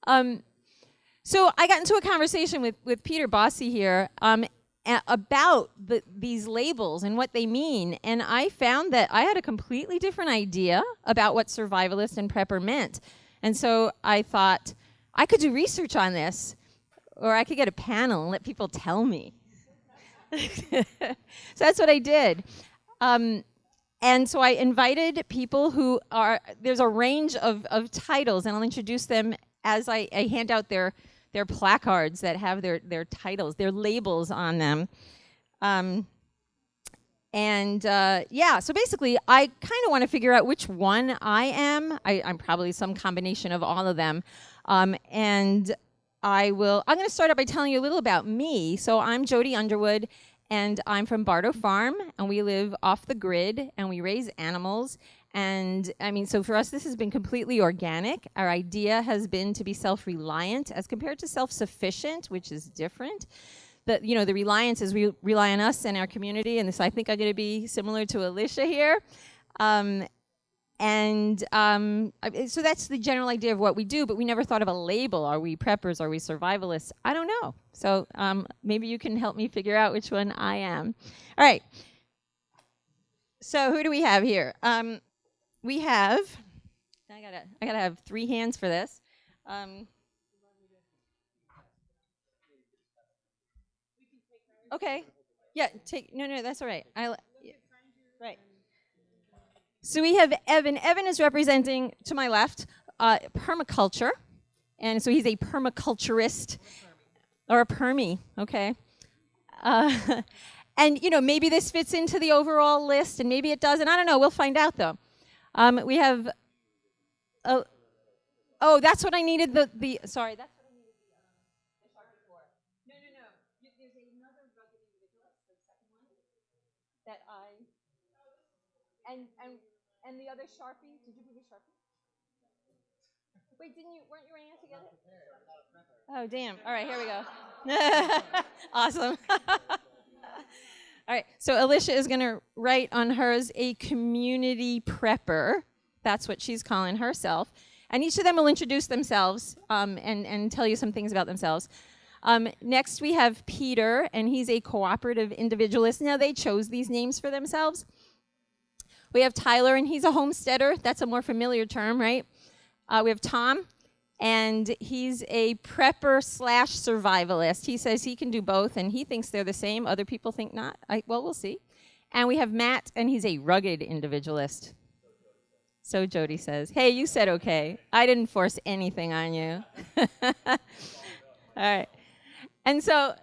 Um, so I got into a conversation with Peter Bossi here about these labels and what they mean, and I found that I had a completely different idea about what survivalist and prepper meant. And so I thought I could do research on this, or I could get a panel and let people tell me. So that's what I did. And so I invited people who are, there's a range of titles, and I'll introduce them as I hand out their placards that have their titles, their labels on them. Yeah, so basically, I kind of want to figure out which one I am. I'm probably some combination of all of them. And I'm going to start out by telling you a little about me. So I'm Jody Underwood, and I'm from Bardo Farm, and we live off the grid, and we raise animals. And I mean, so for us, this has been completely organic. Our idea has been to be self-reliant as compared to self-sufficient, which is different. The reliance is we rely on us and our community, and this I think I'm going to be similar to Alicia here. So that's the general idea of what we do, but we never thought of a label. Are we preppers? Are we survivalists? I don't know. So maybe you can help me figure out which one I am. All right. So who do we have here? We have, I gotta have 3 hands for this. Okay. Yeah, no, that's all right. Right. So we have Evan. Evan is representing, to my left, permaculture. And so he's a permaculturist. Or a permie, okay. And, maybe this fits into the overall list, and maybe it doesn't. I don't know. We'll find out, though. We have, oh, that's what I needed sorry, that's what I needed the Sharpie for. No. There's another rugged individualist, the second one, that and the other Sharpie. Did you bring a Sharpie? Wait, weren't you writing it together? Oh, damn. All right, here we go. Awesome. All right, so Alicia is going to write on hers a community prepper. That's what she's calling herself. And each of them will introduce themselves and tell you some things about themselves. Next, we have Peter, and he's a cooperative individualist. Now, they chose these names for themselves. We have Tyler, and he's a homesteader. That's a more familiar term, right? We have Tom, and he's a prepper/survivalist. He says he can do both, and he thinks they're the same. Other people think not. Well, we'll see. And we have Matt, and he's a rugged individualist. So Jody says, hey, you said okay. I didn't force anything on you. All right. And so,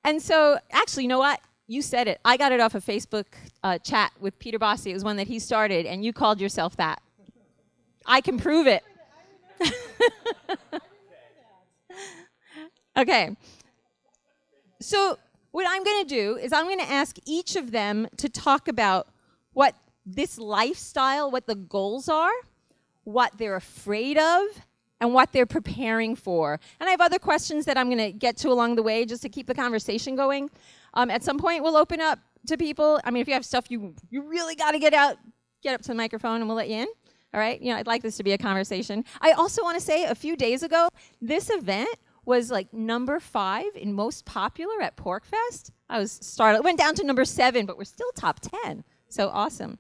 actually, you know what? You said it. I got it off a Facebook chat with Peter Bossi. It was one that he started, and you called yourself that. I can prove it. Okay. So what I'm going to do is I'm going to ask each of them to talk about what this lifestyle, what the goals are, what they're afraid of, and what they're preparing for. And I have other questions that I'm going to get to along the way just to keep the conversation going. At some point, we'll open up to people. I mean, if you have stuff you really got to get up to the microphone and we'll let you in. All right? I'd like this to be a conversation. I also want to say a few days ago, this event was like number 5 in most popular at PorcFest. I was startled. It went down to number 7, but we're still top 10. So awesome.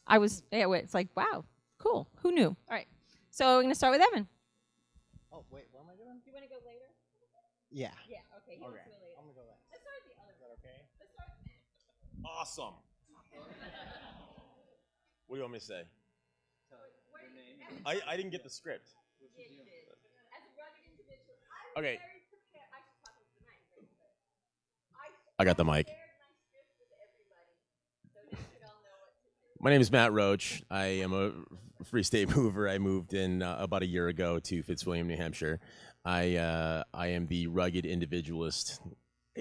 It's like, wow, cool. Who knew? All right. So we're going to start with Evan. Oh, wait, what am I doing? Do you want to go later? Yeah. Yeah, okay. Okay. I'm going to go last. Let's start with the other. Is that okay? Let's start with Awesome. What do you want me to say? I didn't get the script. Yeah, you did. As a rugged individual, Okay. very prepared. I should talk into the mic, right? I got the mic. Shared my script with everybody, so they should all know what to do. My name is Matt Roach. I am a Free State mover. I moved in about a year ago to Fitzwilliam, New Hampshire. I am the rugged individualist.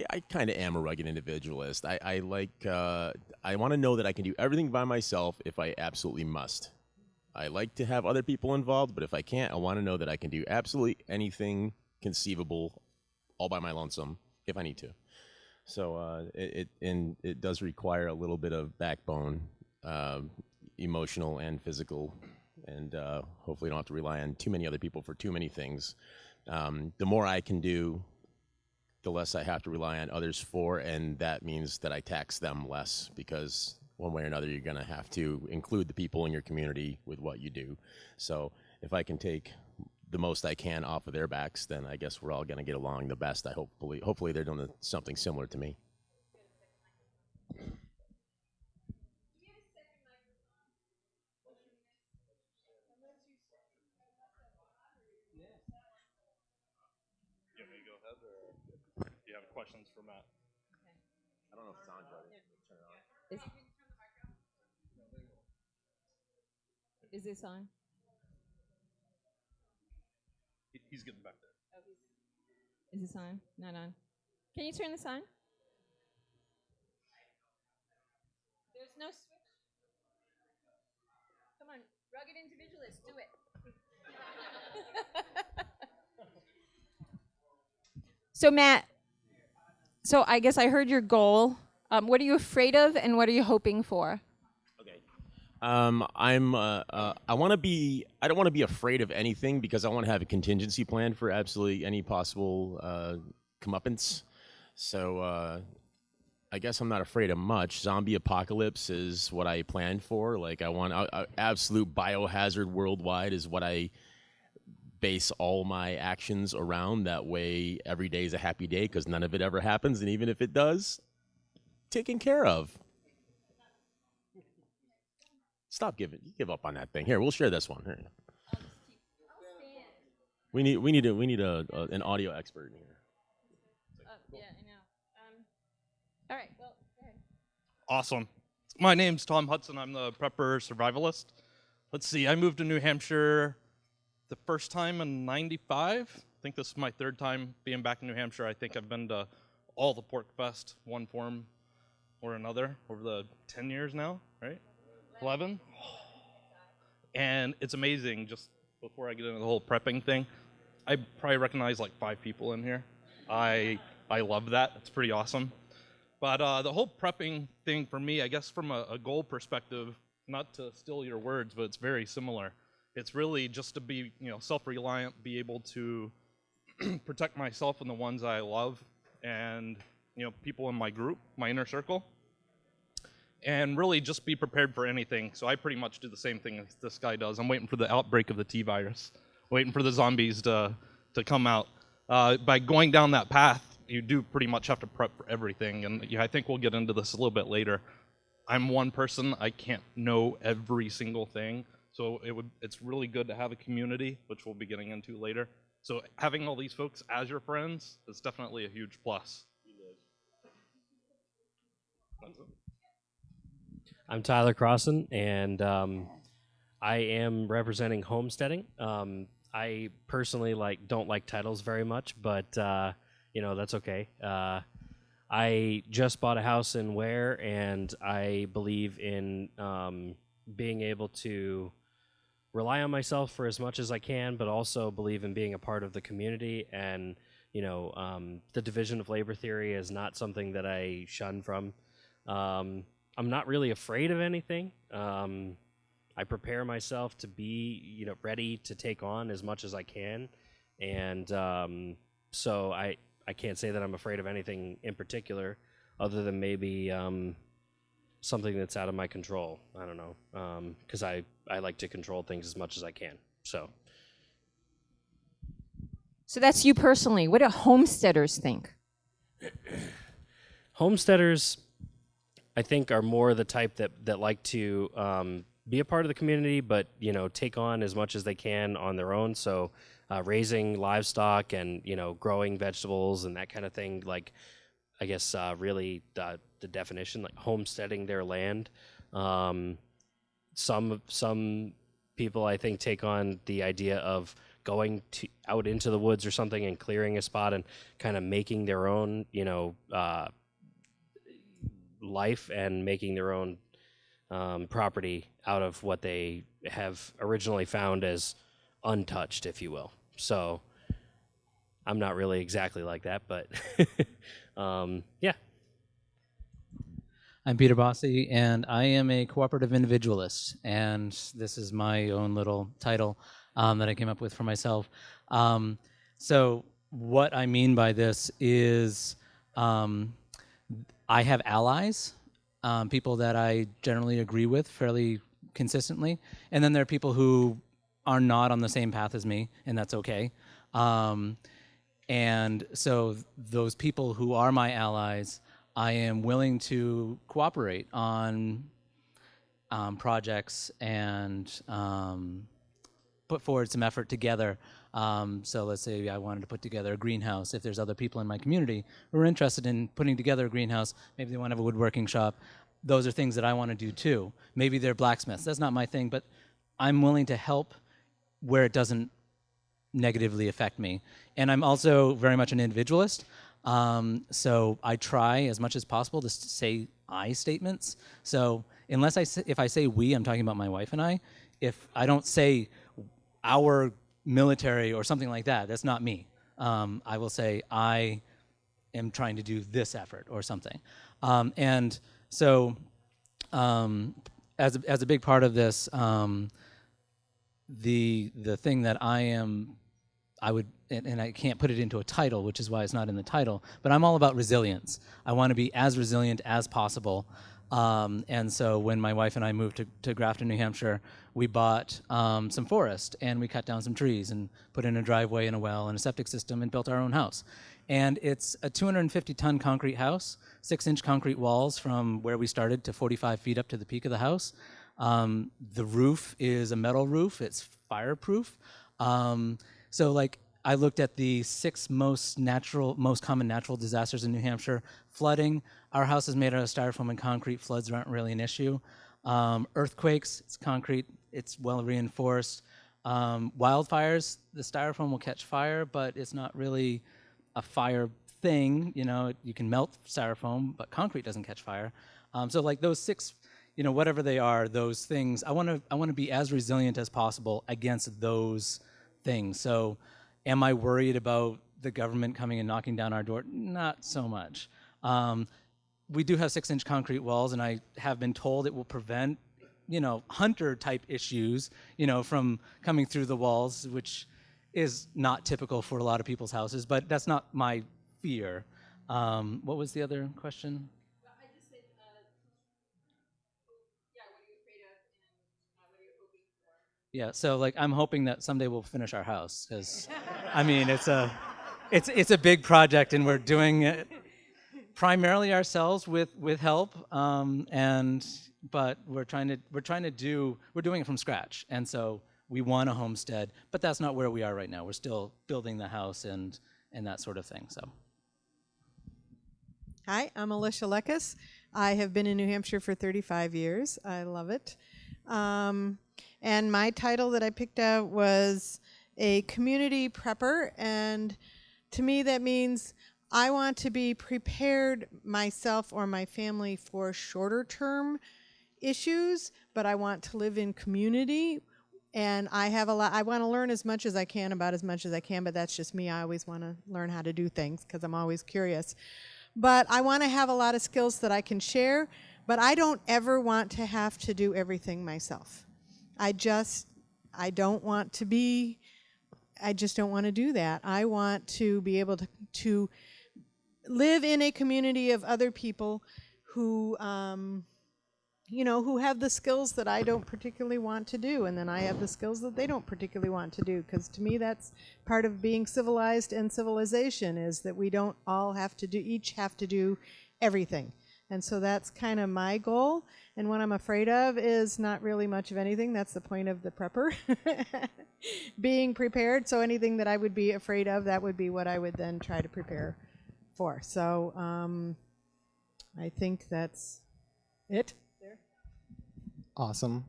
I kind of am a rugged individualist. I want to know that I can do everything by myself if I absolutely must. I like to have other people involved, but if I can't, I want to know that I can do absolutely anything conceivable all by my lonesome if I need to. So it does require a little bit of backbone, emotional and physical and hopefully don't have to rely on too many other people for too many things. The more I can do, the less I have to rely on others for, and that means that I tax them less, because one way or another you're going to have to include the people in your community with what you do. So if I can take the most I can off of their backs, then I guess we're all going to get along the best. Hopefully they're doing something similar to me. You want me to go ahead, or do you have questions for Matt? I don't know if it's on, but turn it on. Is this on? He's getting back there. Is this on? Not on. Can you turn this on? There's no switch. Come on, rugged individualist, do it. So Matt, so I guess I heard your goal. What are you afraid of, and what are you hoping for? Okay. I want to be. I don't want to be afraid of anything, because I want to have a contingency plan for absolutely any possible comeuppance. So I guess I'm not afraid of much. Zombie apocalypse is what I plan for. Like, I want absolute biohazard worldwide is what I base all my actions around. That way, every day is a happy day, because none of it ever happens, and even if it does, taken care of. Stop giving. You give up on that thing. Here, we'll share this one. Here. We need an audio expert in here. Yeah, I know. All right. Well, go ahead. Awesome. My name's Tom Hudson. I'm the prepper survivalist. Let's see. I moved to New Hampshire the first time in '95. I think this is my third time being back in New Hampshire. I think I've been to all the PorcFest, one form or another, over the 10 years now, right? 11? And it's amazing. Just before I get into the whole prepping thing, I probably recognize like 5 people in here. I love that. It's pretty awesome. But the whole prepping thing for me, I guess from a goal perspective, not to steal your words, but it's very similar. It's really just to be, self-reliant, be able to protect myself and the ones I love, and people in my group, my inner circle, and really just be prepared for anything. So I pretty much do the same thing as this guy does. I'm waiting for the outbreak of the T virus, waiting for the zombies to come out. By going down that path, you do pretty much have to prep for everything, and I think we'll get into this a little bit later. I'm one person, I can't know every single thing, so it's really good to have a community, which we'll be getting into later. So having all these folks as your friends is definitely a huge plus. I'm Tyler Crossan, and I am representing homesteading. I personally don't like titles very much, but that's okay. I just bought a house in Ware, and I believe in being able to rely on myself for as much as I can, but also believe in being a part of the community. And the division of labor theory is not something that I shun from. I'm not really afraid of anything. I prepare myself to be, ready to take on as much as I can, and so I can't say that I'm afraid of anything in particular, other than maybe something that's out of my control. I don't know, because I like to control things as much as I can. So that's you personally. What do homesteaders think? Homesteaders, I think, are more the type that like to be a part of the community, but take on as much as they can on their own. So raising livestock and growing vegetables and that kind of thing. Like, I guess really the definition, like homesteading their land. Some people, I think, take on the idea of going out into the woods or something and clearing a spot and kind of making their own life and making their own property out of what they have originally found as untouched, if you will. So I'm not really exactly like that, but yeah. I'm Peter Bossi, and I am a cooperative individualist, and this is my own little title that I came up with for myself. So what I mean by this is I have allies, people that I generally agree with fairly consistently, and then there are people who are not on the same path as me, and that's okay. And so those people who are my allies, I am willing to cooperate on projects and put forward some effort together. So let's say I wanted to put together a greenhouse. If there's other people in my community who are interested in putting together a greenhouse, maybe they want to have a woodworking shop, those are things that I want to do too. Maybe they're blacksmiths. That's not my thing, but I'm willing to help where it doesn't negatively affect me. And I'm also very much an individualist. So I try as much as possible to say I statements. So unless if I say we, I'm talking about my wife and I. If I don't say our military or something like that, that's not me. I will say I am trying to do this effort or something. And so as a big part of this, the thing that I would, and I can't put it into a title, which is why it's not in the title, but I'm all about resilience. I want to be as resilient as possible. And so when my wife and I moved to Grafton, New Hampshire, we bought some forest, and we cut down some trees and put in a driveway and a well and a septic system and built our own house. And it's a 250-ton concrete house, 6-inch concrete walls from where we started to 45 feet up to the peak of the house. The roof is a metal roof. It's fireproof. So like I looked at the 6 most common natural disasters in New Hampshire. Flooding, our house is made out of styrofoam and concrete. Floods aren't really an issue. Earthquakes, it's concrete. It's well reinforced. Wildfires, the styrofoam will catch fire, but it's not really a fire thing. You know, you can melt styrofoam, but concrete doesn't catch fire. So like those 6, you know, whatever they are, those things, I want to be as resilient as possible against those things. So am I worried about the government coming and knocking down our door? Not so much. We do have 6-inch concrete walls, and I have been told it will prevent, you know, hunter type issues, you know, from coming through the walls, which is not typical for a lot of people's houses, but that's not my fear. What was the other question? I just said, yeah, what are you afraid of, and what are you hoping for? Yeah, so like I'm hoping that someday we'll finish our house, because I mean it's a big project, and we're doing it primarily ourselves with help, but we're doing it from scratch, and so we want a homestead, but that's not where we are right now. We're still building the house and that sort of thing. So. Hi, I'm Alicia Lekis. I have been in New Hampshire for 35 years. I love it. And my title that I picked out was a community prepper, and to me that means I want to be prepared myself or my family for shorter term issues, but I want to live in community, and I want to learn as much as I can about as much as I can, but that's just me. I always want to learn how to do things because I'm always curious. But I want to have a lot of skills that I can share, but I don't ever want to have to do everything myself. I just don't want to do that. I want to be able to live in a community of other people who, who have the skills that I don't particularly want to do, and then I have the skills that they don't particularly want to do, because to me that's part of being civilized and civilization, is that we don't all each have to do everything. And so that's kind of my goal. And what I'm afraid of is not really much of anything. That's the point of the prepper, being prepared. So anything that I would be afraid of, that would be what I would then try to prepare for. So I think that's it. There. Awesome.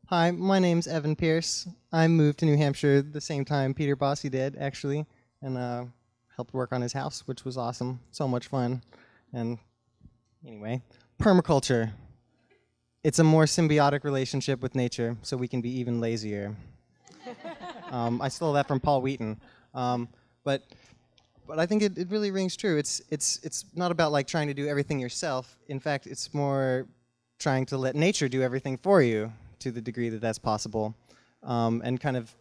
Hi, my name's Evan Pierce. I moved to New Hampshire the same time Peter Bossi did, actually, and helped work on his house, which was awesome. So much fun. And anyway, permaculture. It's a more symbiotic relationship with nature, so we can be even lazier. I stole that from Paul Wheaton. But but I think it really rings true. It's not about like trying to do everything yourself. In fact, it's more trying to let nature do everything for you to the degree that that's possible, and kind of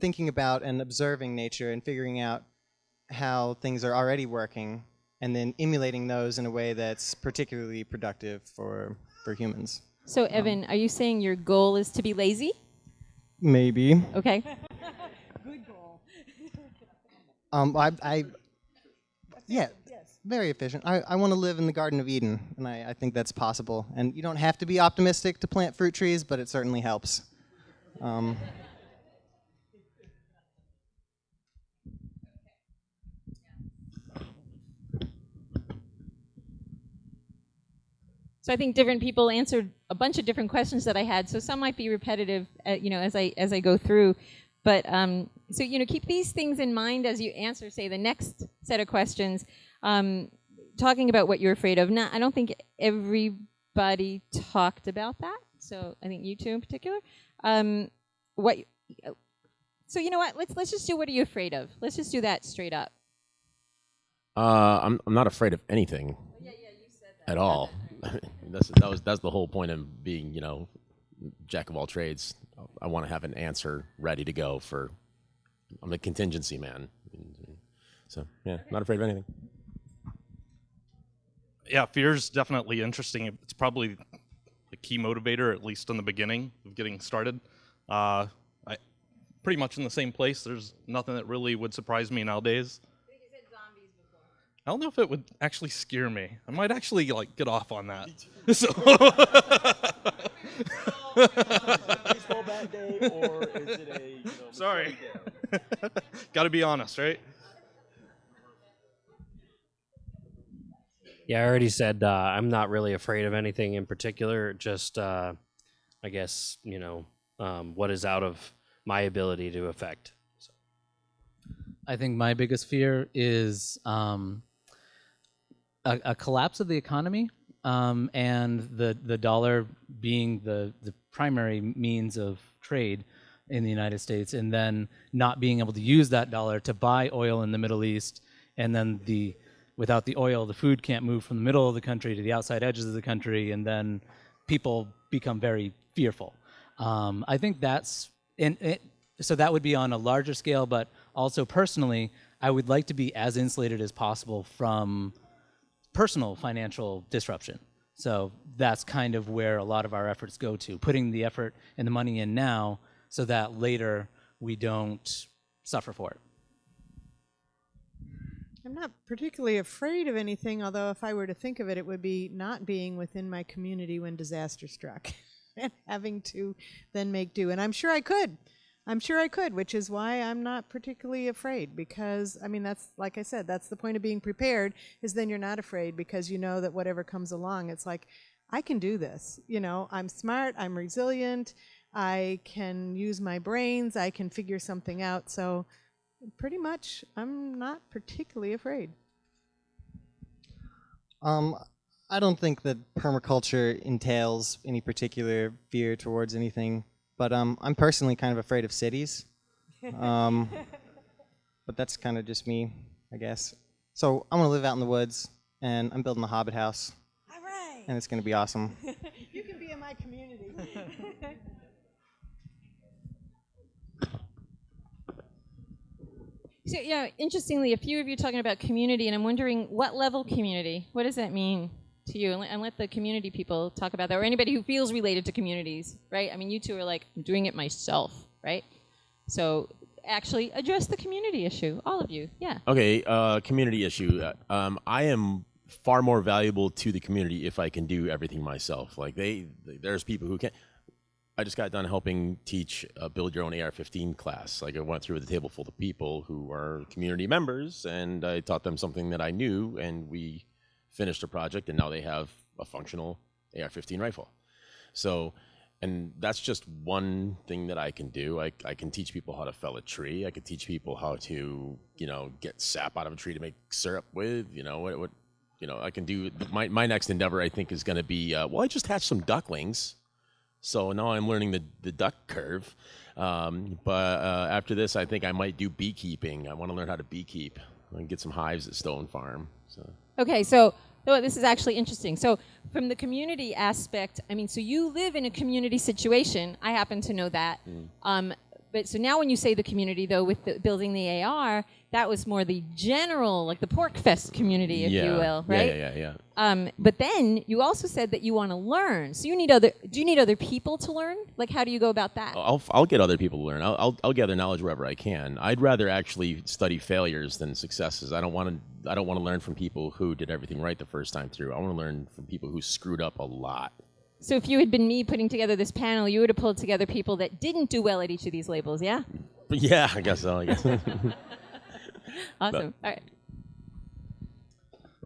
thinking about and observing nature and figuring out how things are already working, and then emulating those in a way that's particularly productive for humans. So, Evan, are you saying your goal is to be lazy? Maybe. Okay. Yeah, very efficient. I want to live in the Garden of Eden, and I think that's possible. And you don't have to be optimistic to plant fruit trees, but it certainly helps. So I think different people answered a bunch of different questions that I had. So some might be repetitive, as I go through. But so keep these things in mind as you answer, say, the next set of questions. Talking about what you're afraid of. Now, I don't think everybody talked about that. So I think you two in particular. So you know what? Let's just do what are you afraid of? Let's just do that straight up. I'm not afraid of anything. Yeah, you said that. At all. That's the whole point of being, jack of all trades. I want to have an answer ready to go I'm a contingency man. So, yeah, not afraid of anything. Yeah, fear's definitely interesting. It's probably the key motivator, at least in the beginning of getting started. I pretty much in the same place. There's nothing that really would surprise me nowadays. I don't know if it would actually scare me. I might actually get off on that. So. Baseball bat day, or is it a Sorry. Got to be honest, right? Yeah, I already said I'm not really afraid of anything in particular. Just, I guess, what is out of my ability to affect. So. I think my biggest fear is a collapse of the economy, and the dollar being the primary means of trade in the United States, and then not being able to use that dollar to buy oil in the Middle East, and then without the oil, the food can't move from the middle of the country to the outside edges of the country, and then people become very fearful. I think so that would be on a larger scale, but also personally, I would like to be as insulated as possible from personal financial disruption. So that's kind of where a lot of our efforts go to, putting the effort and the money in now so that later we don't suffer for it. I'm not particularly afraid of anything, although if I were to think of it, it would be not being within my community when disaster struck and having to then make do. And I'm sure I could, which is why I'm not particularly afraid, because, that's, like I said, that's the point of being prepared, is then you're not afraid because you know that whatever comes along, it's like, I can do this. I'm smart, I'm resilient, I can use my brains, I can figure something out. So pretty much, I'm not particularly afraid. I don't think that permaculture entails any particular fear towards anything, but I'm personally kind of afraid of cities. But that's kind of just me, I guess. So I'm gonna live out in the woods, and I'm building a hobbit house. All right. And it's gonna be awesome. You can be in my community. So, interestingly, a few of you talking about community, and I'm wondering what level community? What does that mean to you? And let the community people talk about that, or anybody who feels related to communities, right? You two are like, I'm doing it myself, right? So actually address the community issue, all of you, yeah. Okay, community issue. I am far more valuable to the community if I can do everything myself. There's people who can't. I just got done helping teach a build your own AR-15 class. I went through with a table full of people who are community members, and I taught them something that I knew, and we finished a project, and now they have a functional AR-15 rifle. So, and that's just one thing that I can do. I can teach people how to fell a tree. I can teach people how to, get sap out of a tree to make syrup with. I can do. My next endeavor, I think, is going to be, I just hatched some ducklings. So now I'm learning the duck curve. But after this, I think I might do beekeeping. I want to learn how to beekeep and get some hives at Stone Farm. So. Okay, so this is actually interesting. So from the community aspect, I mean, so you live in a community situation. I happen to know that. But so now when you say the community, though, with building the AR, that was more the general, like the PorcFest community, if you will, right? Yeah. But then you also said that you want to learn. So do you need other people to learn? Like, how do you go about that? I'll get other people to learn. I'll gather knowledge wherever I can. I'd rather actually study failures than successes. I don't want to learn from people who did everything right the first time through. I want to learn from people who screwed up a lot. So if you had been me putting together this panel, you would have pulled together people that didn't do well at each of these labels, yeah? Yeah, I guess so. Awesome. All right.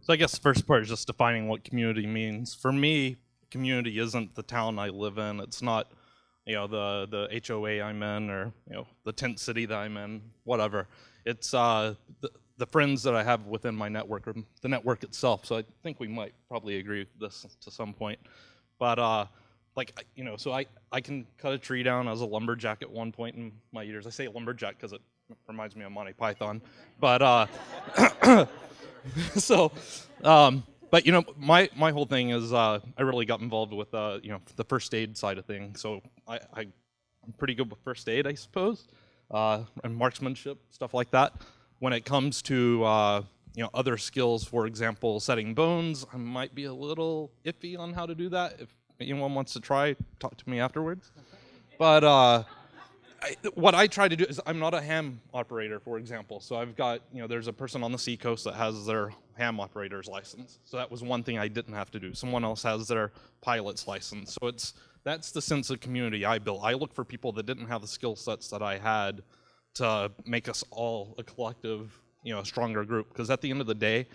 So I guess the first part is just defining what community means. For me, community isn't the town I live in. It's not, the HOA I'm in, or the tent city that I'm in, whatever. It's the friends that I have within my network, or the network itself. So I think we might probably agree with this to some point. But so I can cut a tree down as a lumberjack at one point in my years. I say lumberjack because it reminds me of Monty Python. But but my whole thing is I really got involved with the first aid side of things. So I'm pretty good with first aid, I suppose, and marksmanship, stuff like that. When it comes to other skills, for example, setting bones, I might be a little iffy on how to do that. If anyone wants to try, talk to me afterwards. But what I try to do is, I'm not a ham operator, for example. So I've got, there's a person on the seacoast that has their ham operator's license. So that was one thing I didn't have to do. Someone else has their pilot's license. So that's the sense of community I built. I look for people that didn't have the skill sets that I had to make us all a collective, a stronger group. Because at the end of the day,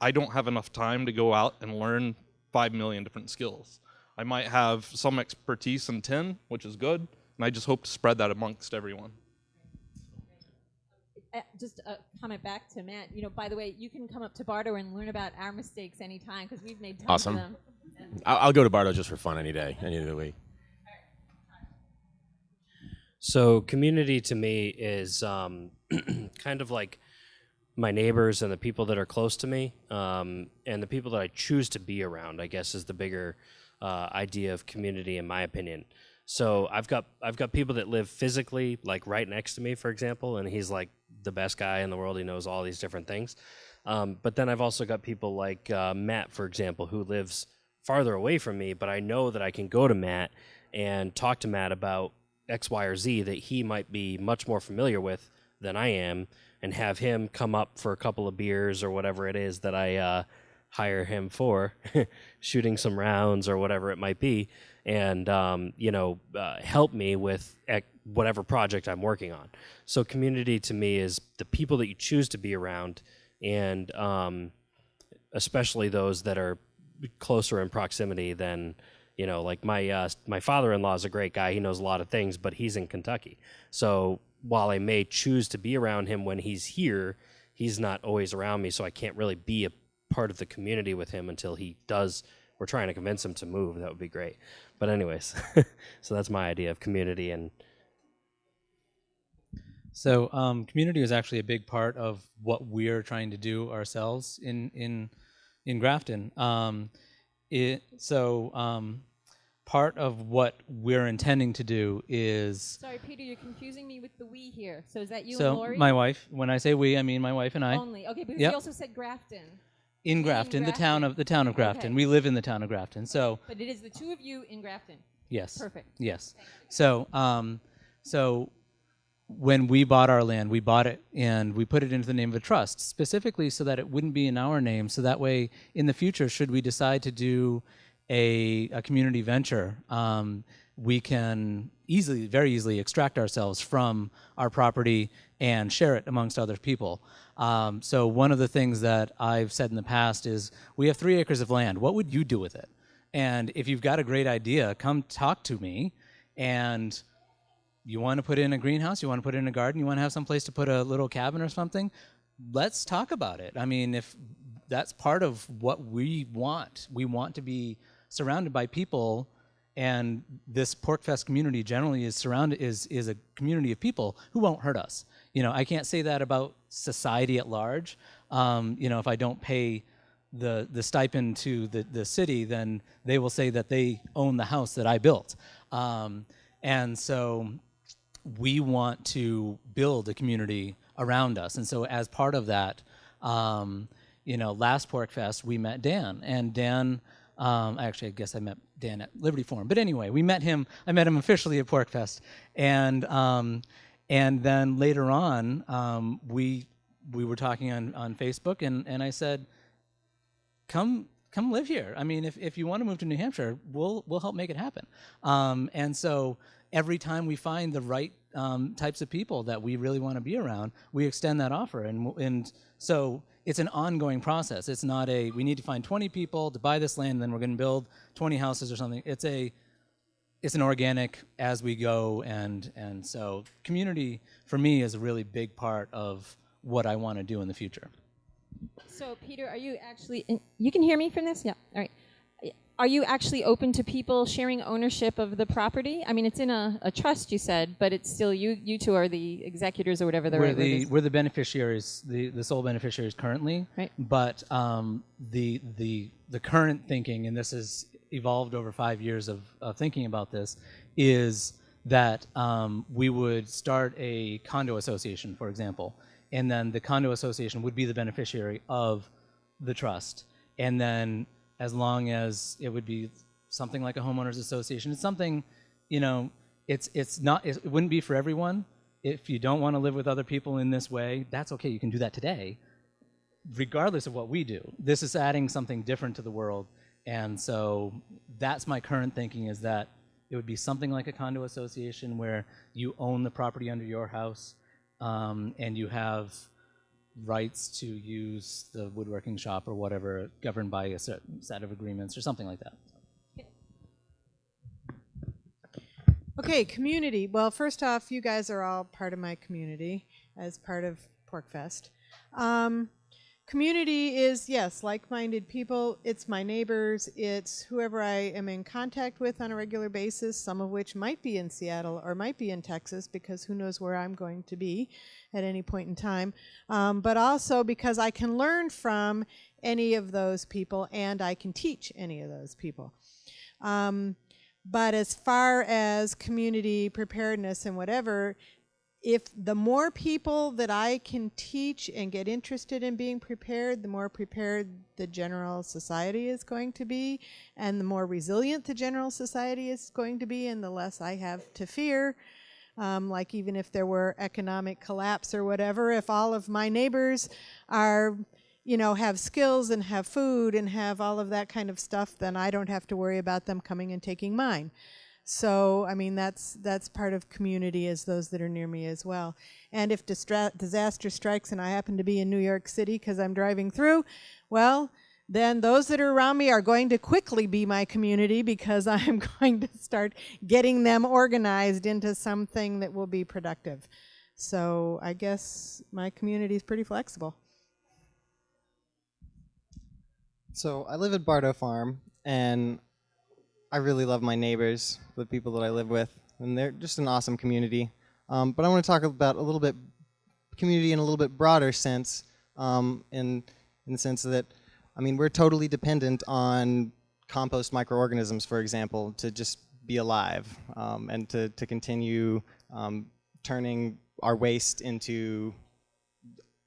I don't have enough time to go out and learn 5 million different skills. I might have some expertise in 10, which is good, and I just hope to spread that amongst everyone. Just a comment back to Matt. By the way, you can come up to Bardo and learn about our mistakes anytime, because we've made tons of them. I'll go to Bardo just for fun any day, any of the week. So community to me is kind of like my neighbors and the people that are close to me, and the people that I choose to be around, I guess, is the bigger idea of community, in my opinion. So I've got people that live physically, like right next to me, for example, and he's like the best guy in the world. He knows all these different things. But then I've also got people like Matt, for example, who lives farther away from me, but I know that I can go to Matt and talk to Matt about X, Y, or Z that he might be much more familiar with than I am, and have him come up for a couple of beers or whatever it is that I hire him for, shooting some rounds or whatever it might be, and help me with whatever project I'm working on. So community to me is the people that you choose to be around, and especially those that are closer in proximity than, like my father-in-law is a great guy. He knows a lot of things, but he's in Kentucky. So while I may choose to be around him when he's here, he's not always around me, so I can't really be a part of the community with him until he does. We're trying to convince him to move. That would be great. But anyways, so that's my idea of community. And so community is actually a big part of what we're trying to do ourselves in Grafton. Part of what we're intending to do is... Sorry, Peter, you're confusing me with the we here. So is that you so and Lori? My wife. When I say we, I mean my wife and I. Only. Okay, because Yep. you also said Grafton. In Grafton, the town of Grafton. Okay. We live in the town of Grafton. So But it is the two of you in Grafton. yes. Perfect. Yes. So when we bought our land, we bought it and we put it into the name of a trust, specifically so that it wouldn't be in our name. So that way, in the future, should we decide to do a community venture, we can very easily extract ourselves from our property and share it amongst other people. So one of the things that I've said in the past is, we have 3 acres of land. What would you do with it? And if you've got a great idea, come talk to me. And you want to put in a greenhouse, you want to put in a garden, you want to have some place to put a little cabin or something, let's talk about it. I mean, if that's part of what we want to be surrounded by people And this PorcFest community generally is a community of people who won't hurt us. You know, I can't say that about society at large. You know, if I don't pay the stipend to the city, then they will say that they own the house that I built. And so we want to build a community around us. And so as part of that, you know, last PorcFest, we met Dan. And Dan, actually, I guess I met Dan at Liberty Forum. But anyway, I met him officially at PorcFest. And then later on, we were talking on Facebook, and I said, come live here. I mean, if you want to move to New Hampshire, we'll help make it happen. And so every time we find the right types of people that we really want to be around, we extend that offer. And so it's an ongoing process. It's not we need to find 20 people to buy this land, and then we're going to build 20 houses or something. It's an organic as we go, and so community for me is a really big part of what I want to do in the future. So, Peter, are you actually, you can hear me from this? Yeah, all right. Are you actually open to people sharing ownership of the property? I mean, it's in a trust, you said, but it's still you two are the executors or whatever the right word is. We're the beneficiaries, the sole beneficiaries currently. Right. But the current thinking, and this has evolved over 5 years of thinking about this, is that we would start a condo association, for example, and then the condo association would be the beneficiary of the trust. And then as long as it would be something like a homeowners association, it's something, you know, it wouldn't be for everyone. If you don't want to live with other people in this way, that's okay, you can do that today, regardless of what we do. This is adding something different to the world. And so that's my current thinking, is that it would be something like a condo association where you own the property under your house, and you have rights to use the woodworking shop or whatever, governed by a certain set of agreements or something like that. Okay, community. Well, first off, you guys are all part of my community as part of PorcFest. Community is, yes, like-minded people. It's my neighbors. It's whoever I am in contact with on a regular basis, some of which might be in Seattle or might be in Texas, because who knows where I'm going to be at any point in time. But also because I can learn from any of those people, and I can teach any of those people. But as far as community preparedness and whatever, if the more people that I can teach and get interested in being prepared, the more prepared the general society is going to be, and the more resilient the general society is going to be, and the less I have to fear. Like even if there were economic collapse or whatever, if all of my neighbors are, you know, have skills and have food and have all of that kind of stuff, then I don't have to worry about them coming and taking mine. So, I mean, that's part of community, is those that are near me as well. And if disaster strikes and I happen to be in New York City because I'm driving through, well, then those that are around me are going to quickly be my community, because I'm going to start getting them organized into something that will be productive. So I guess my community is pretty flexible. So I live at Bardo Farm, and I really love my neighbors, the people that I live with, and they're just an awesome community. But I want to talk about a little bit community in a little bit broader sense, in the sense that, I mean, we're totally dependent on compost microorganisms, for example, to just be alive, and to continue turning our waste into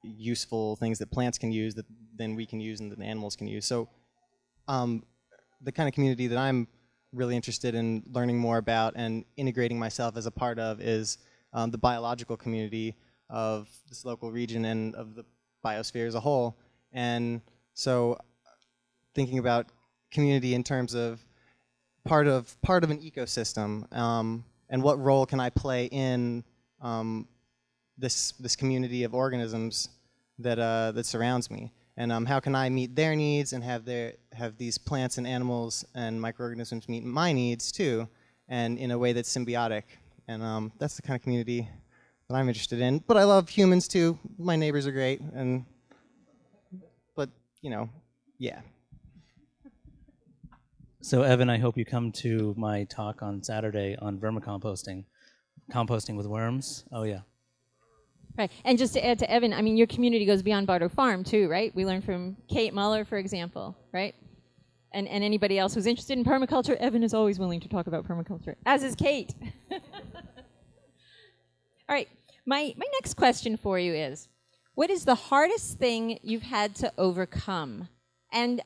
useful things that plants can use, that then we can use and that the animals can use. So the kind of community that I'm really interested in learning more about and integrating myself as a part of is the biological community of this local region and of the biosphere as a whole. And so thinking about community in terms of part of an ecosystem, and what role can I play in this community of organisms that surrounds me, and how can I meet their needs and have these plants and animals and microorganisms meet my needs too, and in a way that's symbiotic. And that's the kind of community that I'm interested in. But I love humans too. My neighbors are great, but you know, yeah. So Evan, I hope you come to my talk on Saturday on vermicomposting, composting with worms. Oh yeah. Right. And just to add to Evan, I mean, your community goes beyond Bartow Farm, too, right? We learned from Kate Muller, for example, right? And anybody else who's interested in permaculture, Evan is always willing to talk about permaculture, as is Kate. All right. My next question for you is, what is the hardest thing you've had to overcome? And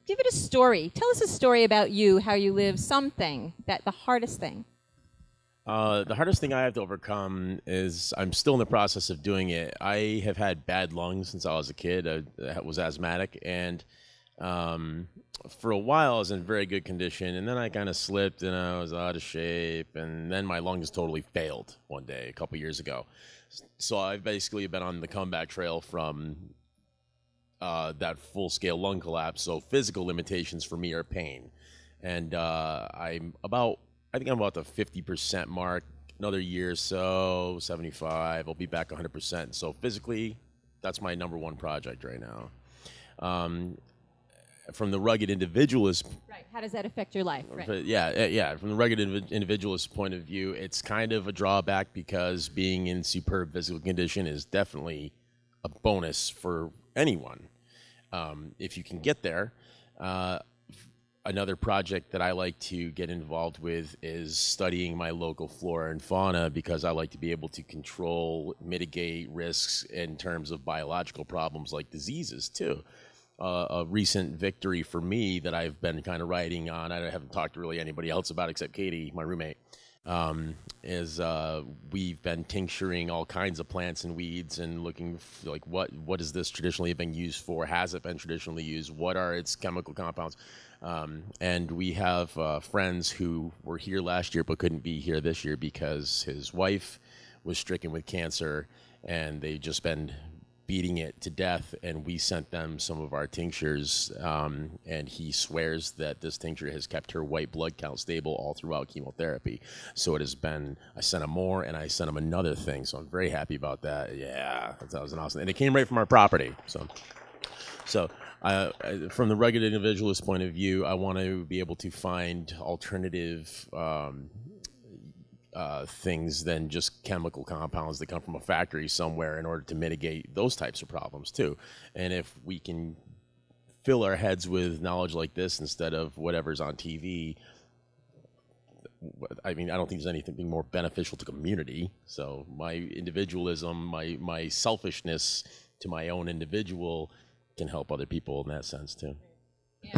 give it a story. Tell us a story about you, how you live, something, the hardest thing. The hardest thing I have to overcome is I'm still in the process of doing it. I have had bad lungs since I was a kid. I was asthmatic, and for a while I was in very good condition, and then I kind of slipped and I was out of shape, and then my lungs totally failed one day a couple years ago. So I've basically been on the comeback trail from that full-scale lung collapse. So physical limitations for me are pain, and I think I'm about the 50% mark. Another year or so, 75. I'll be back 100%. So physically, that's my number one project right now. From the rugged individualist, Right. How does that affect your life? Right. yeah. From the rugged individualist point of view, it's kind of a drawback because being in superb physical condition is definitely a bonus for anyone if you can get there. Another project that I like to get involved with is studying my local flora and fauna, because I like to be able to mitigate risks in terms of biological problems like diseases too. A recent victory for me that I've been kind of writing on, I haven't talked to really anybody else about except Katie, my roommate, is we've been tincturing all kinds of plants and weeds and looking like what is this traditionally been used for? Has it been traditionally used? What are its chemical compounds? And we have friends who were here last year but couldn't be here this year because his wife was stricken with cancer, and they've just been beating it to death, and we sent them some of our tinctures, and he swears that this tincture has kept her white blood count stable all throughout chemotherapy. So it has been, I sent him more, and I sent him another thing, so I'm very happy about that. Yeah, that was an awesome, and it came right from our property. So from the rugged individualist point of view, I want to be able to find alternative things than just chemical compounds that come from a factory somewhere in order to mitigate those types of problems too. And if we can fill our heads with knowledge like this instead of whatever's on TV, I mean, I don't think there's anything more beneficial to community. So my individualism, my selfishness to my own individual can help other people in that sense too. Yeah.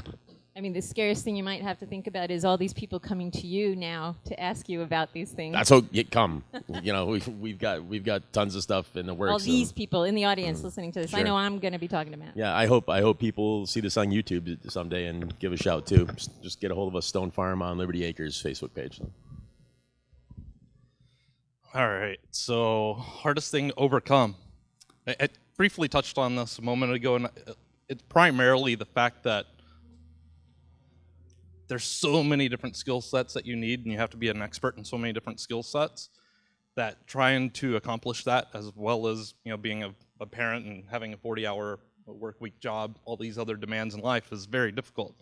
I mean, the scariest thing you might have to think about is all these people coming to you now to ask you about these things. That's okay. Come. You know, we've got tons of stuff in the works. All these people in the audience listening to this. Sure. I know I'm going to be talking to Matt. Yeah, I hope people see this on YouTube someday and give a shout too. Just get a hold of us, Stone Farm on Liberty Acres Facebook page. All right. So hardest thing to overcome. I briefly touched on this a moment ago, and it's primarily the fact that there's so many different skill sets that you need, and you have to be an expert in so many different skill sets, that trying to accomplish that, as well as being a parent and having a 40-hour work week job, all these other demands in life, is very difficult.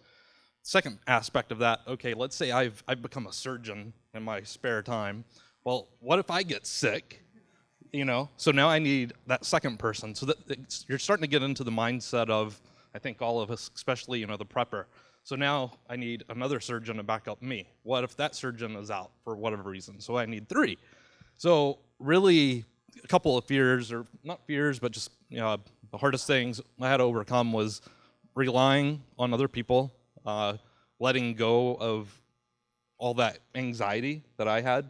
Second aspect of that, okay, let's say I've become a surgeon in my spare time. Well, what if I get sick? So now I need that second person. So that you're starting to get into the mindset of, I think all of us, especially the prepper. So now I need another surgeon to back up me. What if that surgeon is out for whatever reason? So I need three. So really, a couple of fears, or not fears, but just the hardest things I had to overcome was relying on other people, letting go of all that anxiety that I had,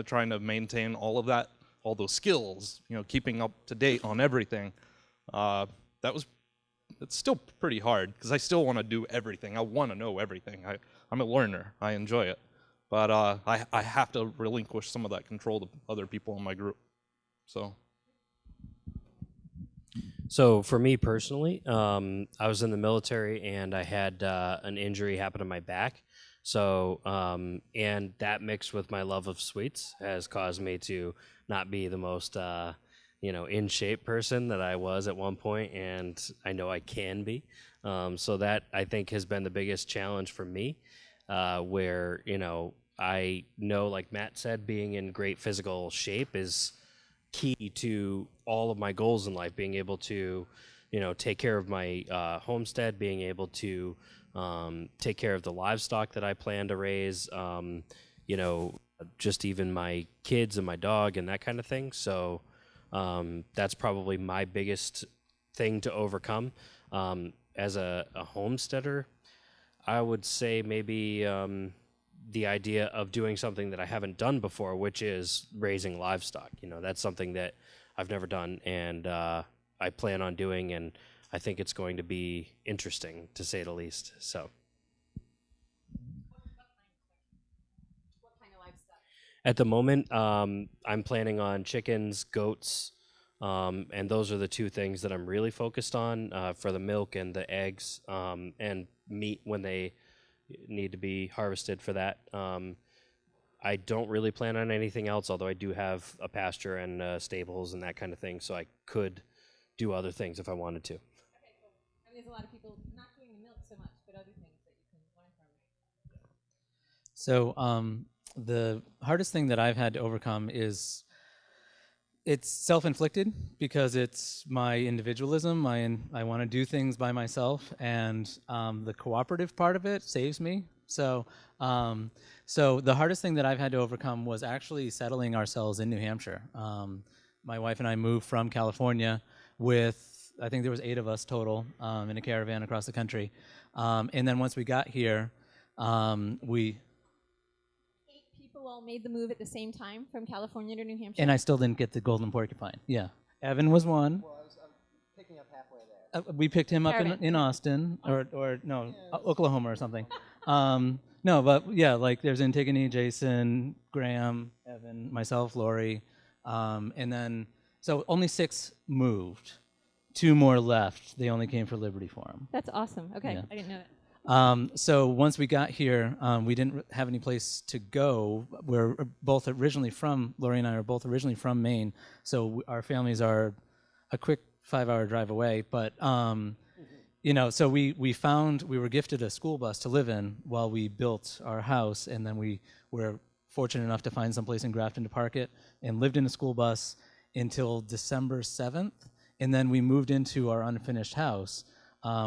trying to maintain all of that, all those skills, keeping up to date on everything. It's still pretty hard because I still want to do everything. I want to know everything. I'm a learner. I enjoy it. But I have to relinquish some of that control to other people in my group. So for me personally, I was in the military and I had an injury happen to my back. So, and that mixed with my love of sweets has caused me to not be the most, in shape person that I was at one point, and I know I can be. So that, I think, has been the biggest challenge for me. where, I know, like Matt said, being in great physical shape is key to all of my goals in life. Being able to, take care of my homestead, being able to take care of the livestock that I plan to raise, just even my kids and my dog and that kind of thing. So that's probably my biggest thing to overcome. As a homesteader, I would say maybe the idea of doing something that I haven't done before, which is raising livestock. That's something that I've never done, and I plan on doing, and I think it's going to be interesting, to say the least. So, What kind of livestock? at the moment, I'm planning on chickens, goats, and those are the two things that I'm really focused on for the milk and the eggs, and meat when they need to be harvested for that. I don't really plan on anything else, although I do have a pasture and stables and that kind of thing, so I could do other things if I wanted to. Okay, cool. I mean, there's a lot of people not doing the milk so much, but other things that you can learn from. So the hardest thing that I've had to overcome is it's self-inflicted because it's my individualism. I want to do things by myself, and the cooperative part of it saves me. So the hardest thing that I've had to overcome was actually settling ourselves in New Hampshire. My wife and I moved from California with, I think there was 8 of us total in a caravan across the country. And then once we got here, we... 8 people all made the move at the same time from California to New Hampshire. And I still didn't get the golden porcupine. Yeah. Evan was one. Well, I'm picking up halfway there. We picked him up Caravan. in Austin, or no, Oklahoma or something. No, but yeah, like there's Antigone, Jason, Graham, Evan, myself, Lori, and then, so only 6 moved. 2 more left. They only came for Liberty Forum. That's awesome. Okay, Yeah. I didn't know that. So once we got here, we didn't have any place to go. We're both originally from, Lori and I are both originally from Maine, so our families are a quick 5-hour drive away. But, so we were gifted a school bus to live in while we built our house, and then we were fortunate enough to find some place in Grafton to park it, and lived in a school bus until December 7th, and then we moved into our unfinished house.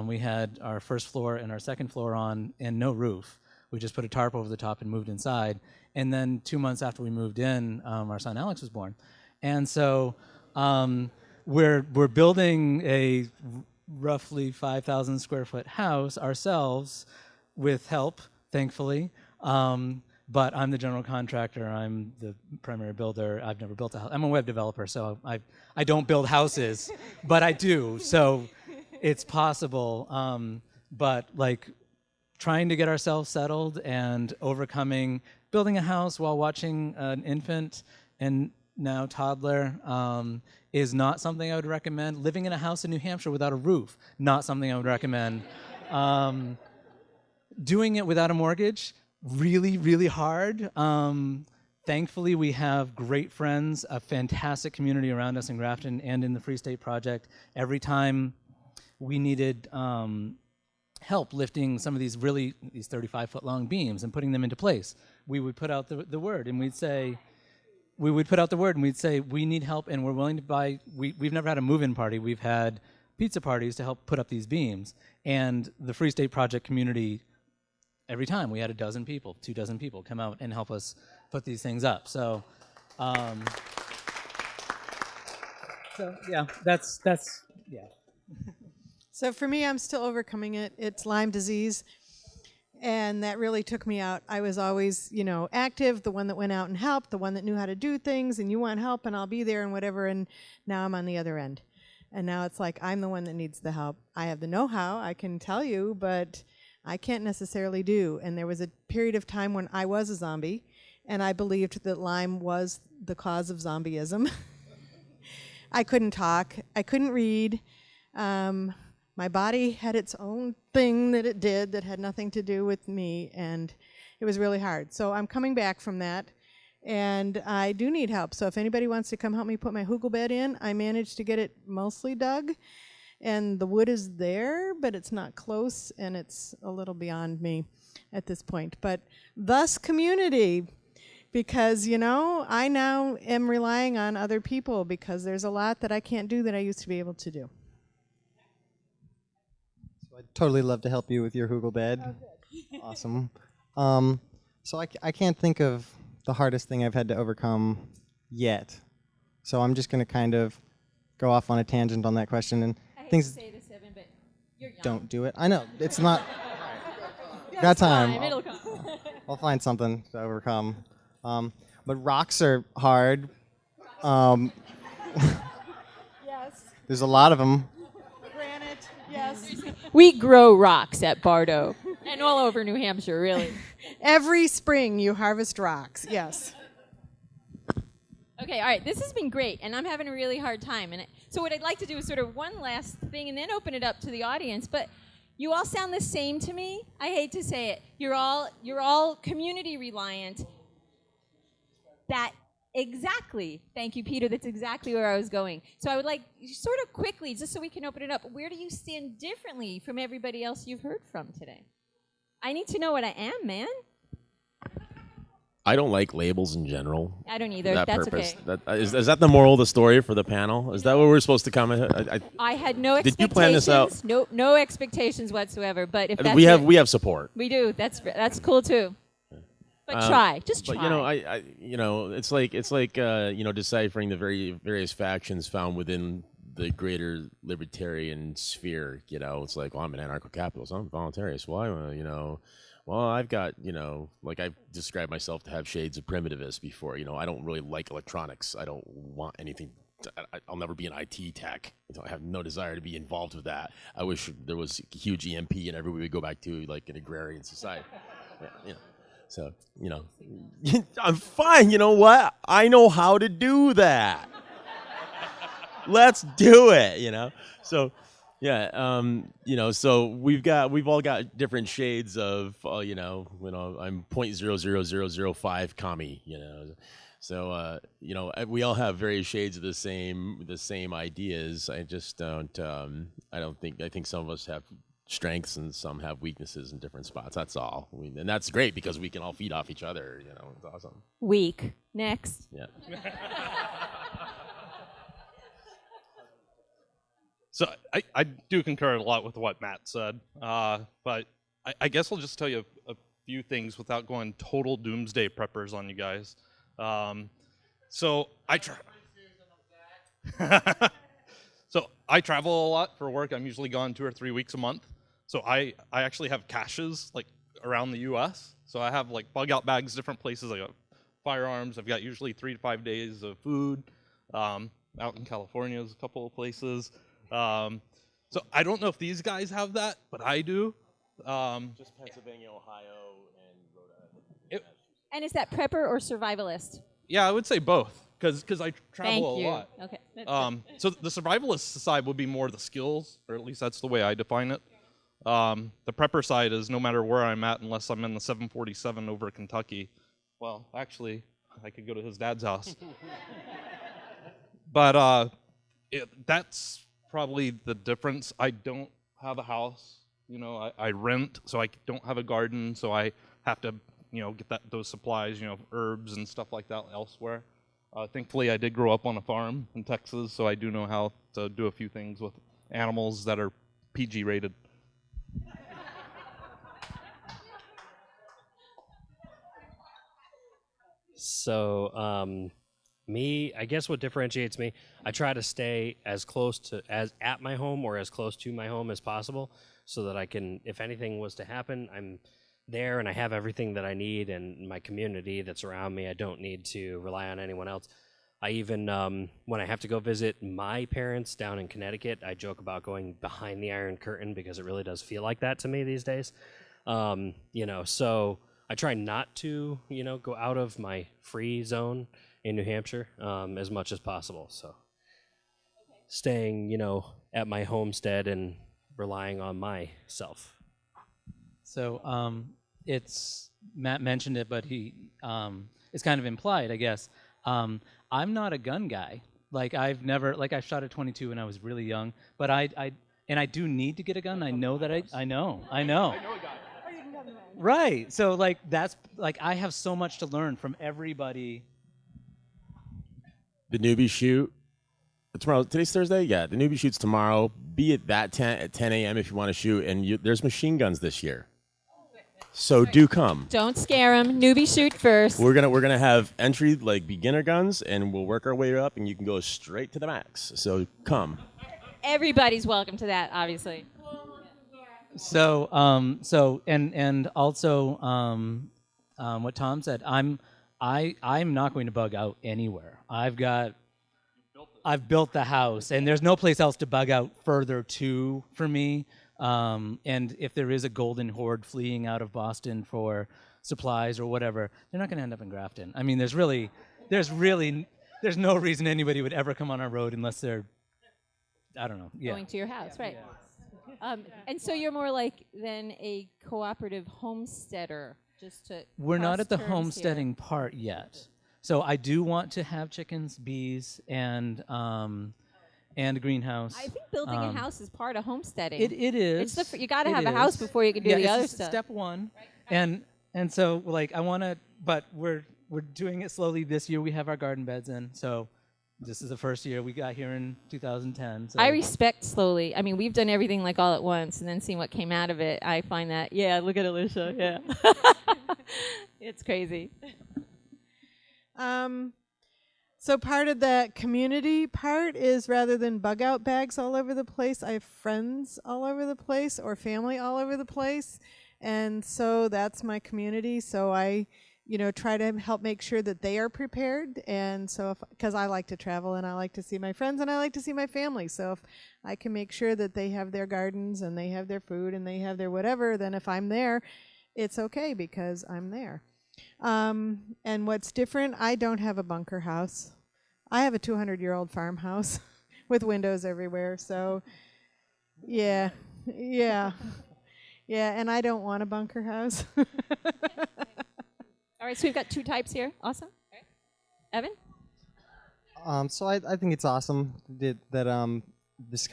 We had our first floor and our second floor on and no roof. We just put a tarp over the top and moved inside. And then 2 months after we moved in, our son Alex was born. And so we're building a roughly 5,000 square foot house ourselves with help, thankfully. But I'm the general contractor. I'm the primary builder. I've never built a house. I'm a web developer, so I don't build houses, but I do. So it's possible. But like trying to get ourselves settled and overcoming building a house while watching an infant and now toddler is not something I would recommend. Living in a house in New Hampshire without a roof, not something I would recommend. Doing it without a mortgage, really, really hard. Thankfully, we have great friends, a fantastic community around us in Grafton and in the Free State Project. Every time we needed help lifting some of these 35-foot long beams and putting them into place, we would put out the word, and we'd say, we need help, and we're willing to buy. We've never had a move-in party. We've had pizza parties to help put up these beams. And the Free State Project community, every time we had 12 people, 24 people come out and help us put these things up. So, yeah, that's yeah. So for me, I'm still overcoming it. It's Lyme disease, and that really took me out. I was always, active, the one that went out and helped, the one that knew how to do things, and you want help, and I'll be there and whatever, and now I'm on the other end. And now it's like I'm the one that needs the help. I have the know-how, I can tell you, but I can't necessarily do. And there was a period of time when I was a zombie, and I believed that Lyme was the cause of zombieism. I couldn't talk. I couldn't read. My body had its own thing that it did that had nothing to do with me, and it was really hard. So I'm coming back from that, and I do need help. So if anybody wants to come help me put my hugel bed in, I managed to get it mostly dug, and the wood is there, but it's not close, and it's a little beyond me. at this point. But thus community, because, you know, I now am relying on other people because there's a lot that I can't do that I used to be able to do. So I'd totally love to help you with your Hugel bed. Oh, good. Awesome. So I can't think of the hardest thing I've had to overcome yet. So I'm just going to kind of go off on a tangent on that question. And I hate things to say this, Evan, but you're young. don't do it. I know. It's not. Got time. It'll come. I'll find something to overcome. But rocks are hard. Yes. There's a lot of them. Granite, yes. We grow rocks at Bardo and all over New Hampshire, really. Every spring you harvest rocks, yes. Okay, all right. This has been great, and I'm having a really hard time. So what I'd like to do is sort of one last thing, and then open it up to the audience. But you all sound the same to me. I hate to say it. You're all community reliant. That exactly. Thank you, Peter. That's exactly where I was going. So I would like sort of quickly, just so we can open it up. Where do you stand differently from everybody else you've heard from today? I need to know what I am, man. I don't like labels in general. I don't either. That That's purpose. okay. Is that the moral of the story for the panel? Is that what we're supposed to comment? I had no Did expectations. you plan this out? No expectations whatsoever. But if that's we have support. we do. That's cool too. But try, just try. But it's like deciphering the various factions found within the greater libertarian sphere. It's like, well, I'm an anarcho-capitalist. I'm a voluntarist. Why? Well, I've got, like I've described myself to have shades of primitivist before. I don't really like electronics. I don't want anything. I'll never be an IT tech. I have no desire to be involved with that. I wish there was a huge EMP and everybody would go back to like an agrarian society. Yeah. So, I'm fine. You know what? I know how to do that. Let's do it, So, yeah, so we've all got different shades of, I'm 0.00005 commie, So, we all have various shades of the same ideas. I just don't, I think some of us have strengths and some have weaknesses in different spots. That's all. And that's great because we can all feed off each other, It's awesome. Weak. Next. Yeah. So I do concur a lot with what Matt said, but I guess I'll just tell you a few things without going total doomsday preppers on you guys. So I travel a lot for work. I'm usually gone 2 or 3 weeks a month. So I actually have caches like around the U.S. So I have like bug out bags, different places. I got firearms. I've got usually 3 to 5 days of food. Out in California, there's a couple of places. So I don't know if these guys have that, but I do. Just Pennsylvania, Ohio, and Rhode Island. And is that prepper or survivalist? Yeah, I would say both, because I travel Thank you. a lot. Okay. So the survivalist side would be more the skills, or at least that's the way I define it. The prepper side is no matter where I'm at, unless I'm in the 747 over Kentucky. Well, actually, I could go to his dad's house. But that's probably the difference. I don't have a house. I rent, so I don't have a garden, so I have to, get those supplies, herbs and stuff like that elsewhere. Thankfully, I did grow up on a farm in Texas, so I do know how to do a few things with animals that are PG rated. So, me, I guess what differentiates me, I try to stay as at my home or as close to my home as possible so that I can, if anything was to happen, I'm there and I have everything that I need and my community that's around me. I don't need to rely on anyone else. I even, when I have to go visit my parents down in Connecticut, I joke about going behind the Iron Curtain because it really does feel like that to me these days. So I try not to, go out of my free zone in New Hampshire as much as possible. So staying, at my homestead and relying on myself. So it's Matt mentioned it, but it's kind of implied, I guess. I'm not a gun guy. Like I shot a .22 when I was really young, but I do need to get a gun. I know that I know. Oh, you can come to my Right. So like that's like I have so much to learn from everybody. The newbie shoot tomorrow. Today's Thursday. Yeah, the newbie shoot's tomorrow. Be at that 10 a.m. if you want to shoot. And there's machine guns this year, so do come. Don't scare them. Newbie shoot first. We're gonna have entry like beginner guns, and we'll work our way up, and you can go straight to the max. So come. Everybody's welcome to that, obviously. So and also what Tom said. I'm not going to bug out anywhere. I've built the house, and there's no place else to bug out further to for me. And if there is a golden horde fleeing out of Boston for supplies or whatever, they're not going to end up in Grafton. I mean, there's no reason anybody would ever come on our road unless they're, I don't know. Yeah. Going to your house, right. And so you're more like than a cooperative homesteader, just to We're not at the cross terms homesteading here. part yet. So I do want to have chickens, bees, and a greenhouse. I think building a house is part of homesteading. It is. It's you got to It have a is. house before you can do Yeah, the it's other just stuff. Step one, and so like I want to, but we're doing it slowly. This year we have our garden beds in, so this is the first year we got here in 2010. So. I respect slowly. I mean, we've done everything like all at once, and then seeing what came out of it, I find that look at Alicia, it's crazy. So part of that community part is rather than bug out bags all over the place, I have friends all over the place or family all over the place. And so that's my community. So I, try to help make sure that they are prepared. And so because I like to travel and I like to see my friends and I like to see my family. So if I can make sure that they have their gardens and they have their food and they have their whatever, then if I'm there, it's okay because I'm there. And what's different, I don't have a bunker house. I have a 200-year-old farmhouse with windows everywhere. So, yeah, and I don't want a bunker house. All right, so we've got two types here. Awesome. All right. Evan? So I think it's awesome that this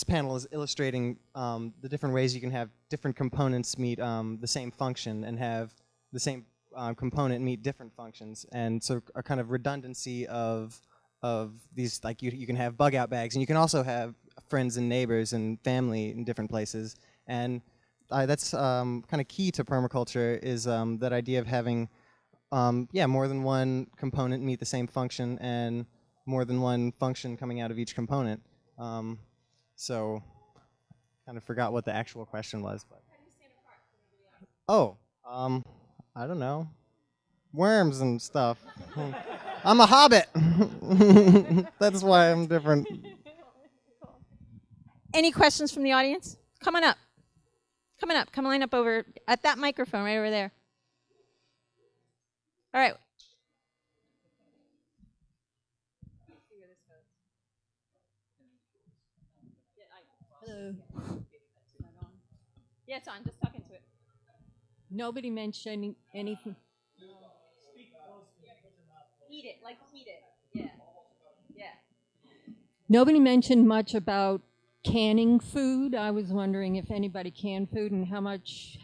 panel is illustrating the different ways you can have different components meet the same function and have the same component meet different functions, and so a kind of redundancy of these, like you can have bug out bags, and you can also have friends and neighbors and family in different places, and that's kind of key to permaculture is that idea of having more than one component meet the same function and more than one function coming out of each component. So kind of forgot what the actual question was. But. I don't know. Worms and stuff. I'm a hobbit. That's why I'm different. Any questions from the audience? Come on up. Come line up over at that microphone right over there. All right. Hello. Yeah, it's on. Just talking to it. Nobody mentioned anything. Eat it. Yeah. Yeah. Nobody mentioned much about canning food. I was wondering if anybody canned food and how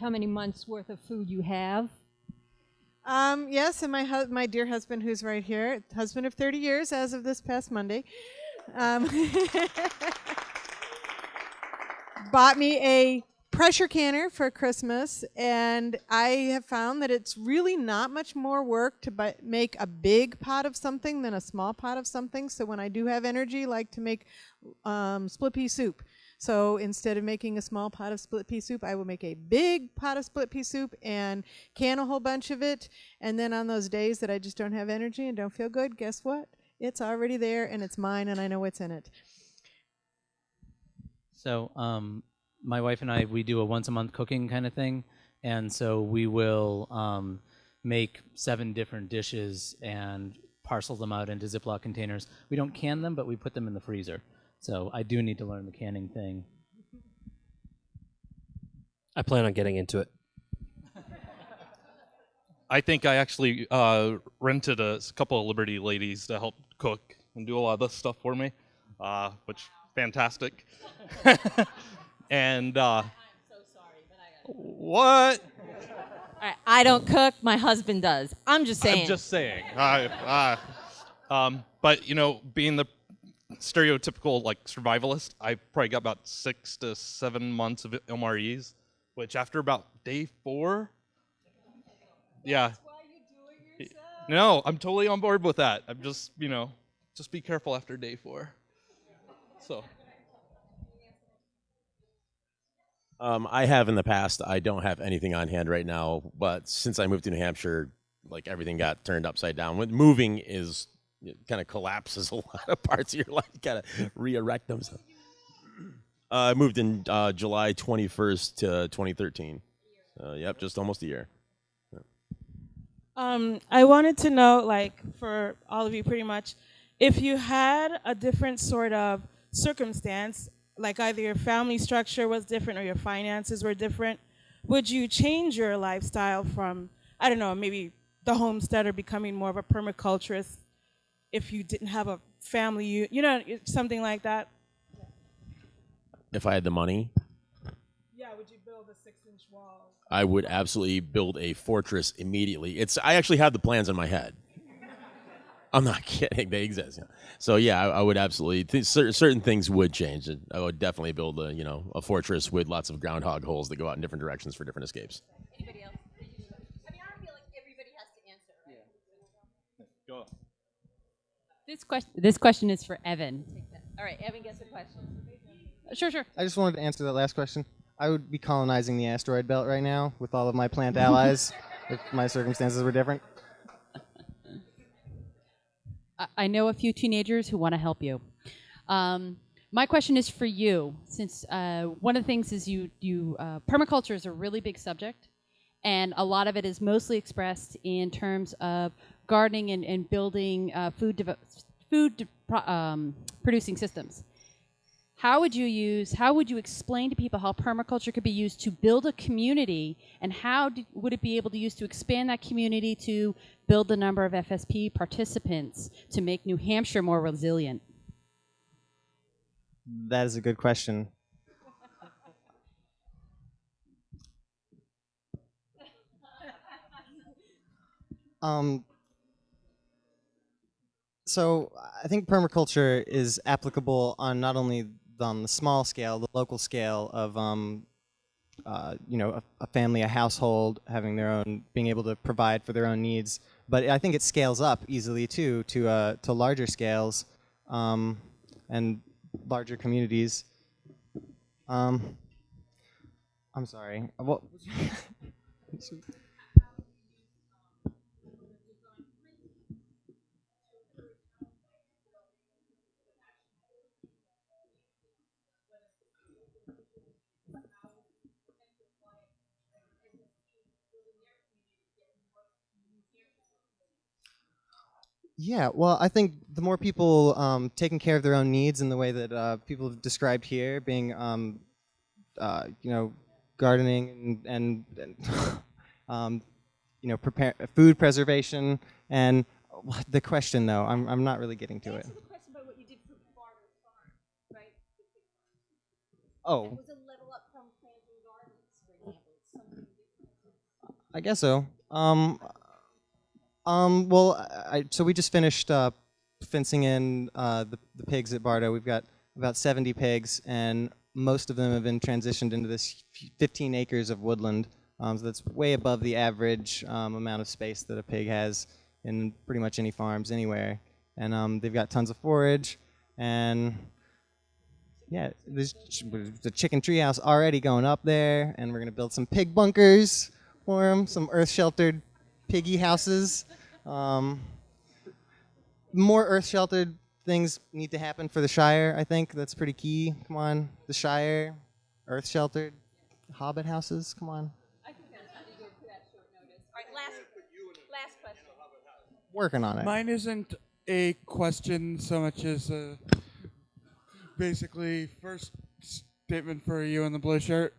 many months worth of food you have. Yes, and my dear husband, who's right here, husband of 30 years as of this past Monday, bought me a pressure canner for Christmas, and I have found that it's really not much more work to make a big pot of something than a small pot of something. So when I do have energy, I like to make split pea soup. So instead of making a small pot of split pea soup, I will make a big pot of split pea soup and can a whole bunch of it. And then on those days that I just don't have energy and don't feel good, guess what? It's already there and it's mine and I know what's in it. So my wife and I, we do a once-a-month cooking kind of thing, and so we will make 7 different dishes and parcel them out into Ziploc containers. We don't can them, but we put them in the freezer. So I do need to learn the canning thing. I plan on getting into it. I think I actually rented a couple of Liberty ladies to help cook and do a lot of this stuff for me, which fantastic. And I'm so sorry, but I got what? All right, I don't cook. My husband does. I'm just saying. I'm just saying. But, you know, being the stereotypical, like, survivalist, I probably got about 6 to 7 months of MREs, which after about day 4, yeah. That's why you do it yourself. No, I'm totally on board with that. I'm just, you know, just be careful after day 4. So. I have in the past. I don't have anything on hand right now, but since I moved to New Hampshire, like everything got turned upside down. When moving is it kind of collapses a lot of parts of your life, kind of re-erect themselves. I moved in July 21st to 2013. Yep, just almost a year. I wanted to know, like, for all of you pretty much, if you had a different sort of circumstance, like either your family structure was different or your finances were different, would you change your lifestyle from, I don't know, maybe the homesteader becoming more of a permaculturist if you didn't have a family, you know, something like that? If I had the money, Yeah, would you build a 6-inch wall? I would absolutely build a fortress immediately. I actually have the plans in my head. I'm not kidding; they exist. Yeah. So yeah, I would absolutely. Certain things would change. I would definitely build a fortress with lots of groundhog holes that go out in different directions for different escapes. Anybody else? I mean, I don't feel like everybody has to answer, right? Go. This question is for Evan. All right, Evan gets a question. Sure. I just wanted to answer that last question. I would be colonizing the asteroid belt right now with all of my plant allies if my circumstances were different. I know a few teenagers who want to help you. My question is for you, since one of the things is permaculture is a really big subject, and a lot of it is mostly expressed in terms of gardening and building food producing systems. How would you explain to people how permaculture could be used to build a community, and how would it be able to use to expand that community to build the number of FSP participants to make New Hampshire more resilient? That is a good question. So I think permaculture is applicable on not only on the small scale, the local scale of a family, a household having their own, being able to provide for their own needs, but I think it scales up easily too to larger scales and larger communities. I'm sorry. What? Yeah, well, I think the more people taking care of their own needs in the way that people have described here, being, gardening and prepare food preservation, and the question though, I'm not really getting to it. Answer the question about what you did for Barter Farm, right? Oh, That was a level up from planting gardens, for example. It's something different. I guess so. So we just finished fencing in the pigs at Bardo. We've got about 70 pigs, and most of them have been transitioned into this 15 acres of woodland. So that's way above the average amount of space that a pig has in pretty much any farms anywhere. And they've got tons of forage, and yeah, there's the chicken treehouse already going up there, and we're gonna build some pig bunkers for them, some earth-sheltered piggy houses. More earth-sheltered things need to happen for the Shire, I think. That's pretty key. Come on, the Shire, earth-sheltered hobbit houses, come on. I think that's pretty good for that short notice. All right, last question. Working on it. Mine isn't a question so much as basically first statement for you in the blue shirt.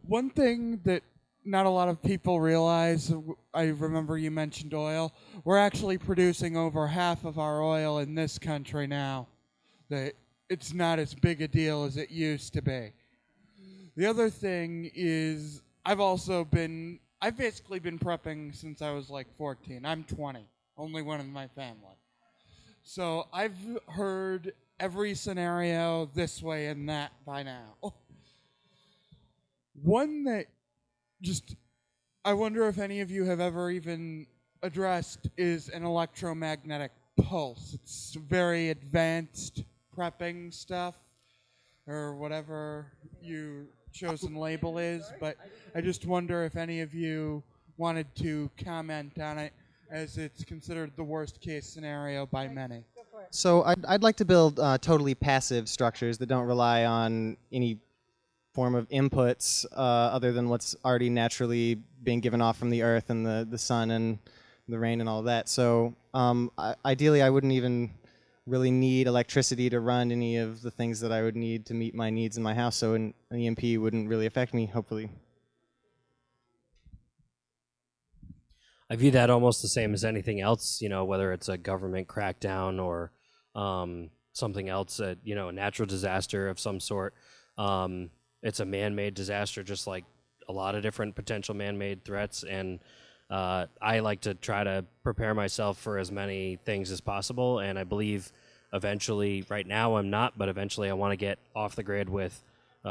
One thing that not a lot of people realize, I remember you mentioned oil. We're actually producing over half of our oil in this country now. It's not as big a deal as it used to be. The other thing is, I I've basically been prepping since I was like 14. I'm 20, only one in my family. So I've heard every scenario this way and that by now. One that just, I wonder if any of you have ever even addressed is an electromagnetic pulse. It's very advanced prepping stuff, or whatever your chosen label is, but I just wonder if any of you wanted to comment on it, as it's considered the worst case scenario by many. So I'd like to build totally passive structures that don't rely on any form of inputs other than what's already naturally being given off from the earth and the sun and the rain and all that. So ideally, I wouldn't even really need electricity to run any of the things that I would need to meet my needs in my house. So an EMP wouldn't really affect me, hopefully. I view that almost the same as anything else, whether it's a government crackdown or something else, a natural disaster of some sort. It's a man-made disaster, just like a lot of different potential man-made threats. And I like to try to prepare myself for as many things as possible. And I believe eventually, right now I'm not, but eventually I want to get off the grid with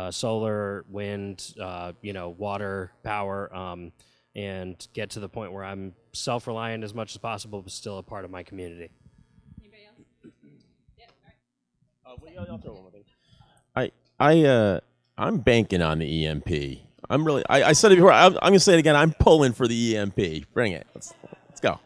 solar, wind, water, power, and get to the point where I'm self-reliant as much as possible, but still a part of my community. Anybody else? Yeah, all right. I'll throw one more thing. I'm banking on the EMP. I said it before. I'm going to say it again. I'm pulling for the EMP. Bring it. Let's go.